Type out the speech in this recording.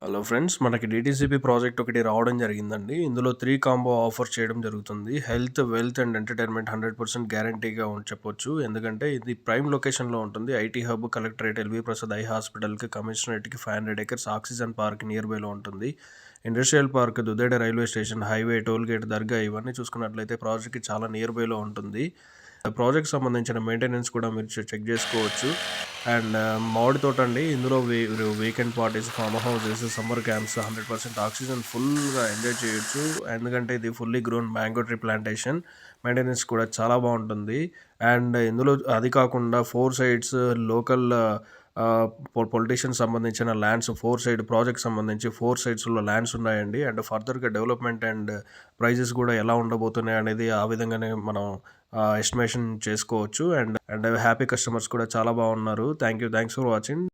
Hello friends, మనకి DTCP project ఒకటి రావడం జరిగిందండి. ఇందులో 3 కాంబో ఆఫర్ చేయడం జరుగుతుంది. హెల్త్, వెల్త్ అండ్ ఎంటర్‌టైన్‌మెంట్ 100% గ్యారంటీగా చెప్పొచ్చు. ఎందుకంటే ఇది ప్రైమ్ లొకేషన్‌లో ఉంటుంది. IT hub, collectorate, LV Prasad eye హాస్పిటల్‌కి, కమిషనరేట్‌కి 500 ఎకర్స్ ఆక్సిజన్ పార్క్ నియర్ బైలో ఉంటుంది. Industrial park, Duddeda railway station, highway, toll gate, దర్గా ఇవన్నీ చూసుకున్నట్లయితే ప్రాజెక్ట్‌కి చాలా నియర్ బైలో ఉంటుంది. ప్రాజెక్ట్‌కి సంబంధించిన మెయింటెనెన్స్ కూడా మీరు చెక్ చేసుకోవచ్చు. అండ్ మామిడి తోట అండి. ఇందులో weekend parties, form houses, summer camps 100% oxygen ఫుల్‌గా ఎంజాయ్ చేయొచ్చు. ఎందుకంటే ఇది fully grown mango tree plantation. Maintenance కూడా చాలా బావుంటుంది. అండ్ ఇందులో అది కాకుండా 4 సైడ్స్ లోకల్ పొలిటీషియన్స్ సంబంధించిన ల్యాండ్స్ 4 సైడ్ ప్రాజెక్ట్ సంబంధించి 4 సైడ్స్‌లో ల్యాండ్స్ ఉన్నాయండి. అండ్ ఫర్దర్‌గా డెవలప్‌మెంట్ అండ్ ప్రైజెస్ కూడా ఎలా ఉండబోతున్నాయి అనేది ఆ విధంగానే మనం ఎస్టిమేషన్ చేసుకోవచ్చు. అండ్ హ్యాపీ కస్టమర్స్ కూడా చాలా బాగున్నారు. Thanks for watching.